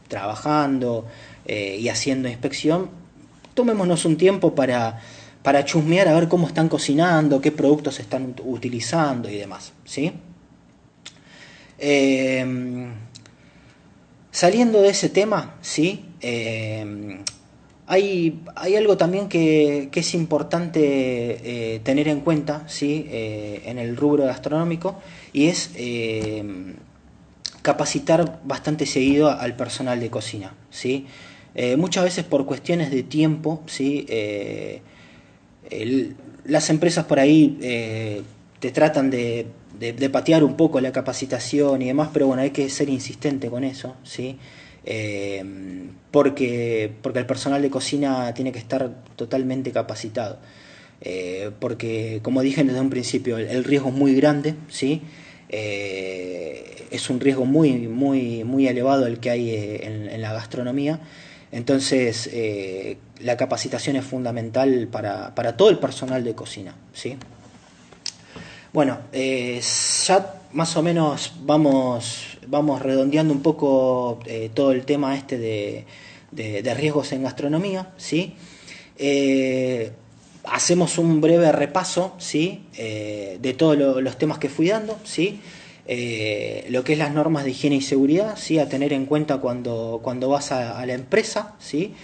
trabajando y haciendo inspección, tomémonos un tiempo para chusmear a ver cómo están cocinando, qué productos están utilizando y demás, ¿sí? Saliendo de ese tema, ¿sí? Hay algo también que es importante tener en cuenta, ¿sí? En el rubro gastronómico, y es capacitar bastante seguido al personal de cocina, ¿sí? Muchas veces por cuestiones de tiempo, ¿sí? Las empresas por ahí te tratan de patear un poco la capacitación y demás, pero bueno, hay que ser insistente con eso, ¿sí? Porque el personal de cocina tiene que estar totalmente capacitado. Porque, como dije desde un principio, el riesgo es muy grande, ¿sí? Es un riesgo muy elevado el que hay en la gastronomía. Entonces, la capacitación es fundamental para todo el personal de cocina, ¿sí? Bueno, ya más o menos vamos redondeando un poco todo el tema este de riesgos en gastronomía, ¿sí? Hacemos un breve repaso, ¿sí? De todos los temas que fui dando, ¿sí? lo que es las normas de higiene y seguridad, ¿sí? A tener en cuenta cuando vas a la empresa, ¿sí?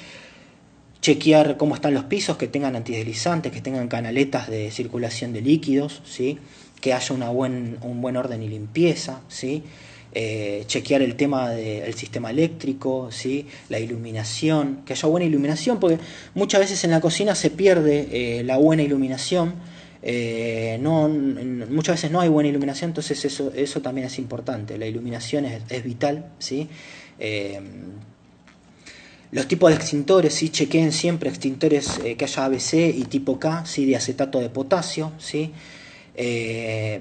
Chequear cómo están los pisos, que tengan antideslizantes, que tengan canaletas de circulación de líquidos, ¿sí? Que haya un buen orden y limpieza, ¿sí? Chequear el tema del sistema eléctrico, ¿sí? La iluminación, que haya buena iluminación, porque muchas veces en la cocina se pierde la buena iluminación. Muchas veces no hay buena iluminación, entonces eso también es importante. La iluminación es vital, ¿sí? Los tipos de extintores, ¿sí? Chequeen siempre extintores que haya ABC y tipo K, ¿sí? De acetato de potasio, ¿sí?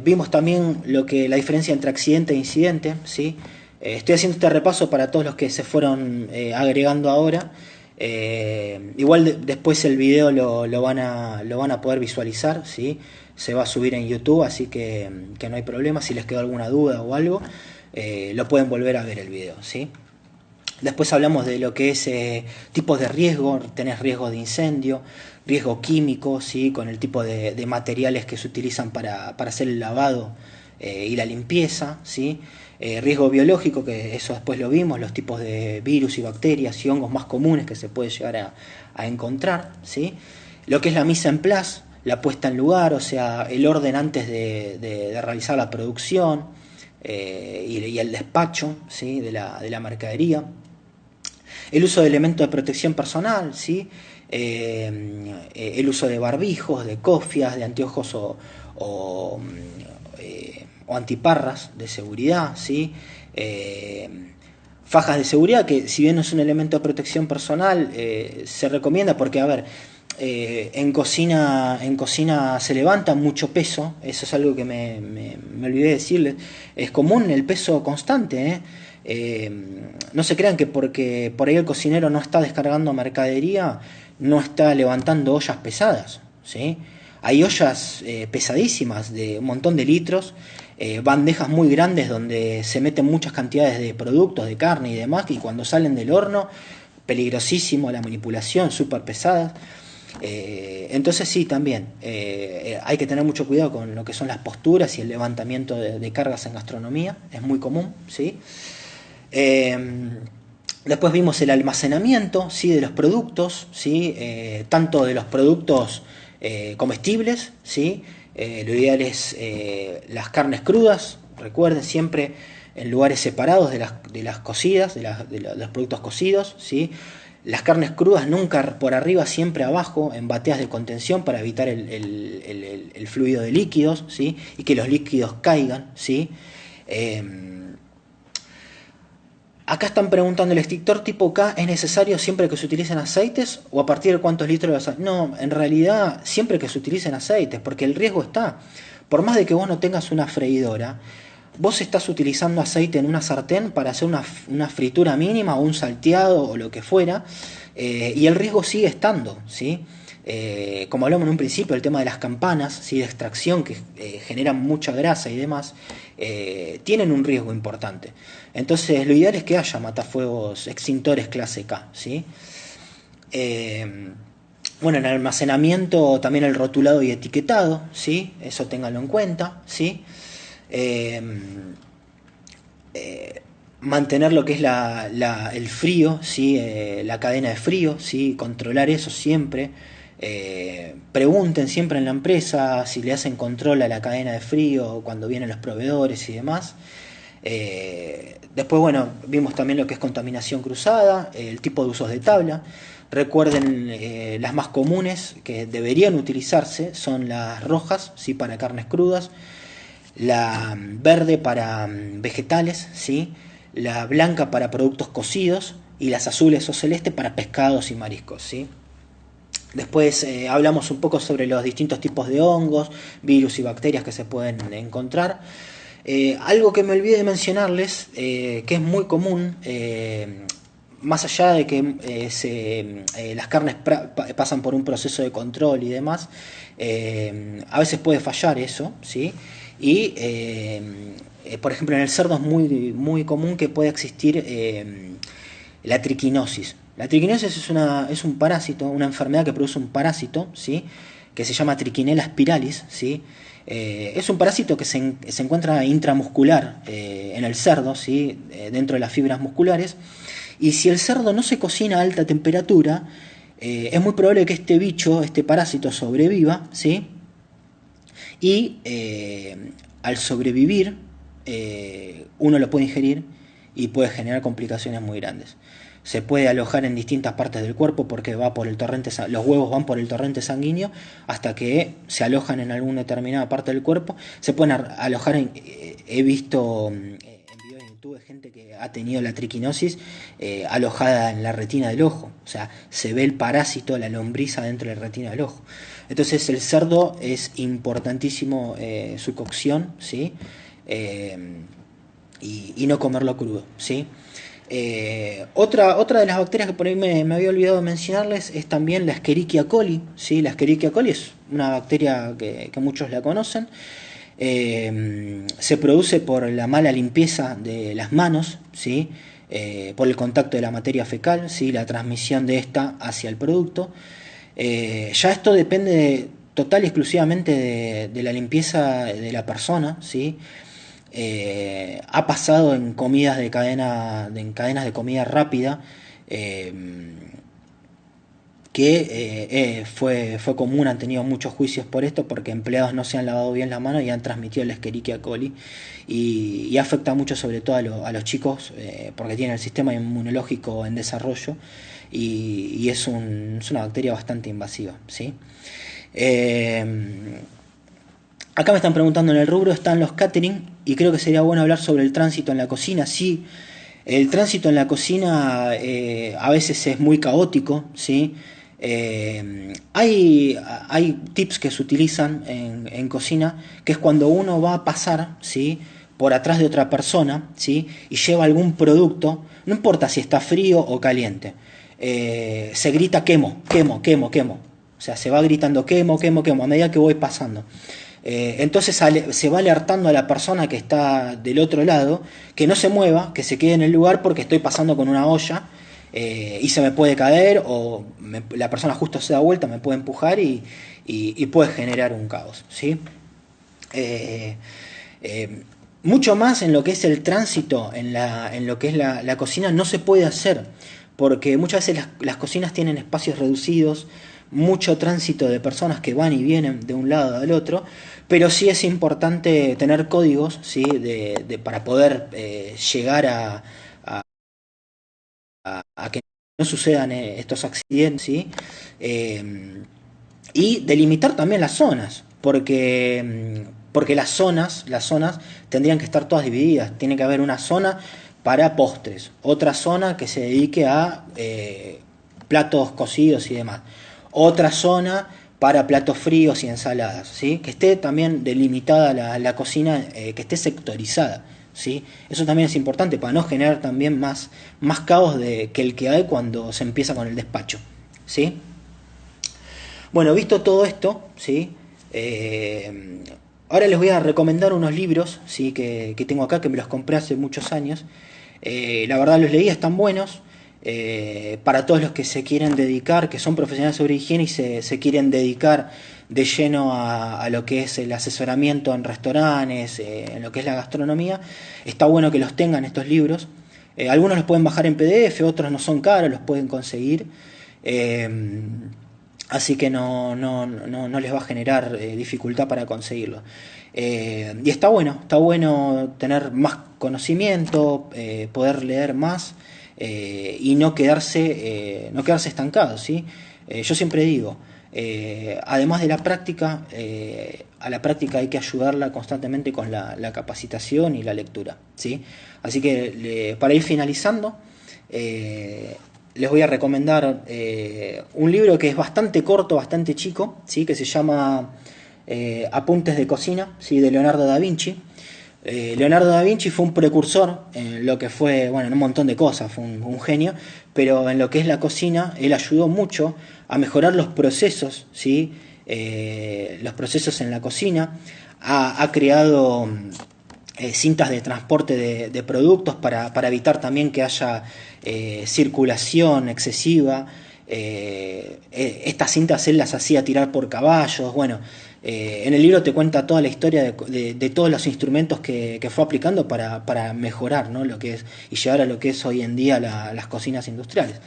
Vimos también la diferencia entre accidente e incidente, ¿sí? Estoy haciendo este repaso para todos los que se fueron agregando ahora. Igual después el video lo van a poder visualizar, ¿sí? Se va a subir en YouTube, así que no hay problema. Si les quedó alguna duda o algo, lo pueden volver a ver el video, ¿sí? Después hablamos de lo que es tipos de riesgo. Tenés riesgo de incendio, riesgo químico, ¿sí? Con el tipo de materiales que se utilizan para hacer el lavado y la limpieza, ¿sí? Riesgo biológico, que eso después lo vimos, los tipos de virus y bacterias y hongos más comunes que se puede llegar a encontrar, ¿sí? Lo que es la mise en place, la puesta en lugar, o sea, el orden antes de realizar la producción y el despacho, ¿sí? de la mercadería. El uso de elementos de protección personal, ¿sí? El uso de barbijos, de cofias, de anteojos o antiparras de seguridad, ¿sí? Fajas de seguridad, que si bien no es un elemento de protección personal, se recomienda porque, a ver, en cocina se levanta mucho peso, eso es algo que me olvidé decirles. Es común el peso constante, no se crean que porque por ahí el cocinero no está descargando mercadería, no está levantando ollas pesadas, ¿sí? Hay ollas pesadísimas de un montón de litros, bandejas muy grandes donde se meten muchas cantidades de productos, de carne y demás, y cuando salen del horno, peligrosísimo la manipulación, súper pesadas. Entonces sí, también hay que tener mucho cuidado con lo que son las posturas y el levantamiento de cargas en gastronomía, es muy común, ¿sí? Después vimos el almacenamiento, ¿sí? De los productos, ¿sí? Tanto de los productos comestibles, ¿sí? Lo ideal es las carnes crudas, recuerden siempre en lugares separados de las cocidas, de los productos cocidos, ¿sí? Las carnes crudas nunca por arriba, siempre abajo, en bateas de contención para evitar el fluido de líquidos, ¿sí? Y que los líquidos caigan, ¿sí? Acá están preguntando, ¿el extintor tipo K es necesario siempre que se utilicen aceites o a partir de cuántos litros de aceite? No, en realidad siempre que se utilicen aceites, porque el riesgo está. Por más de que vos no tengas una freidora, vos estás utilizando aceite en una sartén para hacer una fritura mínima o un salteado o lo que fuera, y el riesgo sigue estando, ¿sí? Como hablamos en un principio, el tema de las campanas, ¿sí? De extracción que generan mucha grasa y demás, tienen un riesgo importante. Entonces lo ideal es que haya matafuegos extintores clase K, ¿sí? Bueno, en el almacenamiento también el rotulado y etiquetado, ¿sí? Eso ténganlo en cuenta, ¿sí? Mantener lo que es el frío, ¿sí? La cadena de frío, ¿sí? Controlar eso siempre. Pregunten siempre en la empresa si le hacen control a la cadena de frío cuando vienen los proveedores y demás. Después, bueno, vimos también lo que es contaminación cruzada, el tipo de usos de tabla. Recuerden, las más comunes que deberían utilizarse son las rojas, ¿sí? Para carnes crudas, la verde para vegetales, ¿sí? La blanca para productos cocidos y las azules o celeste para pescados y mariscos, ¿sí? Después hablamos un poco sobre los distintos tipos de hongos, virus y bacterias que se pueden encontrar. Algo que me olvidé de mencionarles, que es muy común, más allá de que las carnes pasan por un proceso de control y demás, a veces puede fallar eso, ¿sí? Y por ejemplo en el cerdo es muy, muy común que pueda existir la triquinosis. La triquinosis es un parásito, una enfermedad que produce un parásito, ¿sí? Que se llama Trichinella spiralis, ¿sí? Es un parásito que se encuentra intramuscular en el cerdo, ¿sí? Dentro de las fibras musculares. Y si el cerdo no se cocina a alta temperatura, es muy probable que este bicho, este parásito, sobreviva, ¿sí? Y al sobrevivir, uno lo puede ingerir y puede generar complicaciones muy grandes. Se puede alojar en distintas partes del cuerpo porque va por el torrente, los huevos van por el torrente sanguíneo hasta que se alojan en alguna determinada parte del cuerpo. Se pueden alojar he visto en videos de YouTube gente que ha tenido la triquinosis alojada en la retina del ojo. O sea, se ve el parásito, la lombriz dentro de la retina del ojo. Entonces el cerdo es importantísimo su cocción, ¿sí? Y no comerlo crudo, ¿sí? Otra de las bacterias que por ahí me había olvidado de mencionarles es también la Escherichia coli, ¿sí? La Escherichia coli es una bacteria que muchos la conocen. Se produce por la mala limpieza de las manos, ¿sí? Por el contacto de la materia fecal, ¿sí? La transmisión de esta hacia el producto. Ya esto depende total y exclusivamente de la limpieza de la persona, ¿sí? Ha pasado en comidas en cadenas de comida rápida, que fue común, han tenido muchos juicios por esto porque empleados no se han lavado bien las manos y han transmitido la Escherichia coli y afecta mucho sobre todo a los chicos porque tienen el sistema inmunológico en desarrollo y es una bacteria bastante invasiva, ¿sí? Acá me están preguntando, en el rubro están los catering y creo que sería bueno hablar sobre el tránsito en la cocina. Sí, el tránsito en la cocina a veces es muy caótico, ¿sí? Hay tips que se utilizan en cocina, que es cuando uno va a pasar, ¿sí? Por atrás de otra persona, ¿sí? Y lleva algún producto, no importa si está frío o caliente, se grita quemo, quemo, quemo, quemo. O sea, se va gritando quemo, quemo, quemo a medida que voy pasando. Entonces se va alertando a la persona que está del otro lado que no se mueva, que se quede en el lugar porque estoy pasando con una olla y se me puede caer o la persona justo se da vuelta, me puede empujar y puede generar un caos, ¿sí? Mucho más en lo que es el tránsito, en lo que es la cocina, no se puede hacer, porque muchas veces las cocinas tienen espacios reducidos, mucho tránsito de personas que van y vienen de un lado al otro, pero sí es importante tener códigos, ¿sí? Para poder llegar a que no sucedan estos accidentes, ¿sí? Y delimitar también las zonas, porque las zonas tendrían que estar todas divididas. Tiene que haber una zona para postres, otra zona que se dedique a platos cocidos y demás, otra zona para platos fríos y ensaladas, ¿sí? Que esté también delimitada la cocina, que esté sectorizada, ¿sí? Eso también es importante para no generar también más caos que el que hay cuando se empieza con el despacho, ¿sí? Bueno, visto todo esto, ¿sí? Ahora les voy a recomendar unos libros, ¿sí? que tengo acá, que me los compré hace muchos años. La verdad los leí, están buenos. Para todos los que se quieren dedicar, que son profesionales sobre higiene y se quieren dedicar de lleno a lo que es el asesoramiento en restaurantes, en lo que es la gastronomía, está bueno que los tengan estos libros. Algunos los pueden bajar en PDF, otros no son caros, los pueden conseguir. Así que no les va a generar dificultad para conseguirlo. Y está bueno tener más conocimiento, poder leer más y no quedarse estancado, ¿sí? Yo siempre digo, además de la práctica, a la práctica hay que ayudarla constantemente con la capacitación y la lectura, ¿sí? Así que para ir finalizando, les voy a recomendar un libro que es bastante corto, bastante chico, ¿sí? Que se llama Apuntes de cocina, ¿sí? De Leonardo da Vinci. Leonardo da Vinci fue un precursor en lo que fue, bueno, en un montón de cosas, fue un genio, pero en lo que es la cocina, él ayudó mucho a mejorar los procesos, ¿sí? Los procesos en la cocina, ha creado cintas de transporte de productos para evitar también que haya circulación excesiva. Estas cintas él las hacía tirar por caballos, bueno, En el libro te cuenta toda la historia de todos los instrumentos que fue aplicando para mejorar, ¿no? Lo que es y llevar a lo que es hoy en día las cocinas industriales.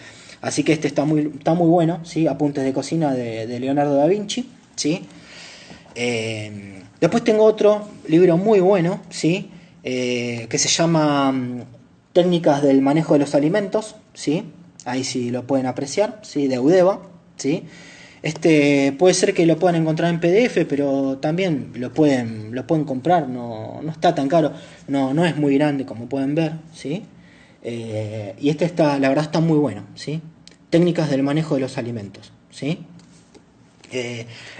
Así que este está muy bueno, ¿sí? Apuntes de cocina de Leonardo da Vinci, ¿sí? Después tengo otro libro muy bueno, ¿sí? Que se llama Técnicas del manejo de los alimentos, ¿sí? Ahí sí lo pueden apreciar, ¿sí? De Eudeva, ¿sí? Este puede ser que lo puedan encontrar en PDF, pero también lo pueden comprar, no está tan caro, no es muy grande como pueden ver, ¿sí? Y la verdad está muy bueno, ¿sí? Técnicas del manejo de los alimentos, ¿sí?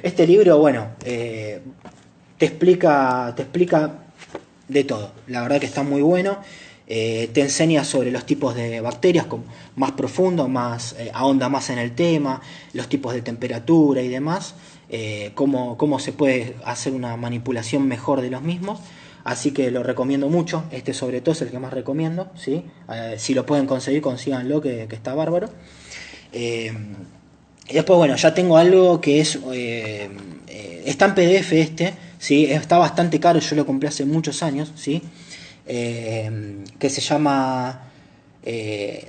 Este libro, bueno, te explica de todo. La verdad que está muy bueno. Te enseña sobre los tipos de bacterias más profundo, ahonda más en el tema, los tipos de temperatura y demás, cómo se puede hacer una manipulación mejor de los mismos. Así que lo recomiendo mucho. Este sobre todo es el que más recomiendo, ¿sí? Si lo pueden conseguir, consíganlo, que está bárbaro. Y después, bueno, ya tengo algo que está en PDF ¿sí? Está bastante caro, yo lo compré hace muchos años, ¿sí? Que se llama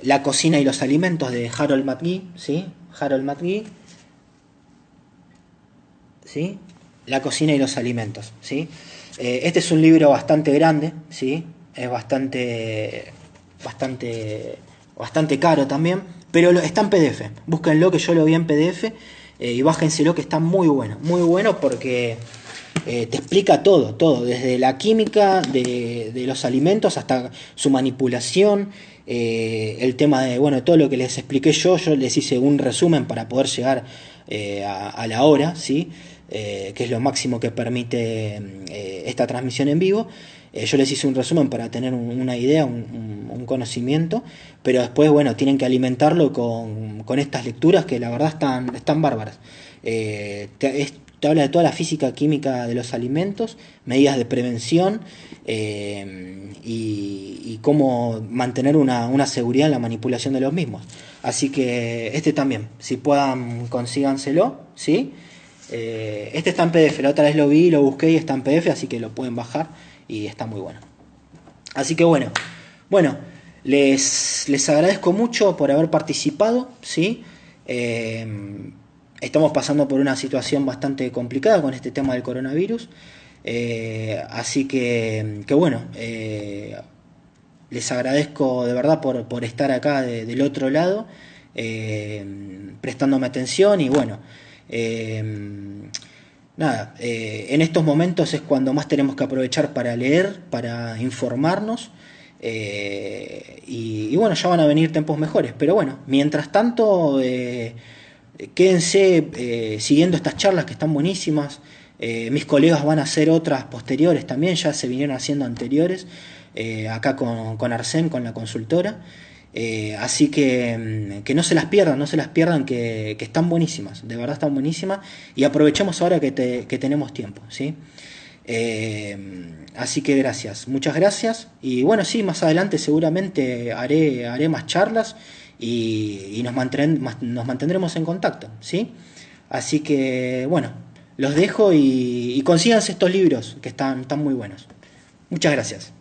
La cocina y los alimentos, de Harold McGee, ¿sí? Harold McGee, ¿sí? La cocina y los alimentos, ¿sí? Este es un libro bastante grande, ¿sí? Es bastante caro también, pero está en PDF. Búsquenlo, que yo lo vi en PDF, y bájenselo, que está muy bueno porque te explica todo, desde la química de los alimentos hasta su manipulación, el tema de, bueno, todo lo que les expliqué yo les hice un resumen para poder llegar a la hora, ¿sí? Que es lo máximo que permite esta transmisión en vivo. Yo les hice un resumen para tener una idea, un conocimiento, pero después, bueno, tienen que alimentarlo con estas lecturas que la verdad están bárbaras. Te habla de toda la física química de los alimentos, medidas de prevención, y cómo mantener una seguridad en la manipulación de los mismos. Así que este también, si puedan, consíganselo, ¿sí? Este está en PDF, la otra vez lo vi, lo busqué y está en PDF, así que lo pueden bajar y está muy bueno. Así que bueno, les agradezco mucho por haber participado, ¿sí? Estamos pasando por una situación bastante complicada con este tema del coronavirus, así que bueno, les agradezco de verdad por estar acá del otro lado, prestándome atención y bueno, nada, en estos momentos es cuando más tenemos que aprovechar para leer, para informarnos, y bueno, ya van a venir tiempos mejores, pero bueno, mientras tanto, quédense siguiendo estas charlas que están buenísimas. Mis colegas van a hacer otras posteriores también, ya se vinieron haciendo anteriores, acá con Arsem, con la consultora. Así que no se las pierdan, que están buenísimas, de verdad están buenísimas, y aprovechemos ahora que tenemos tiempo, ¿sí? Así que muchas gracias, y bueno, sí, más adelante seguramente haré más charlas y nos mantendremos en contacto, ¿sí? Así que bueno, los dejo y consíganse estos libros que están muy buenos. Muchas gracias.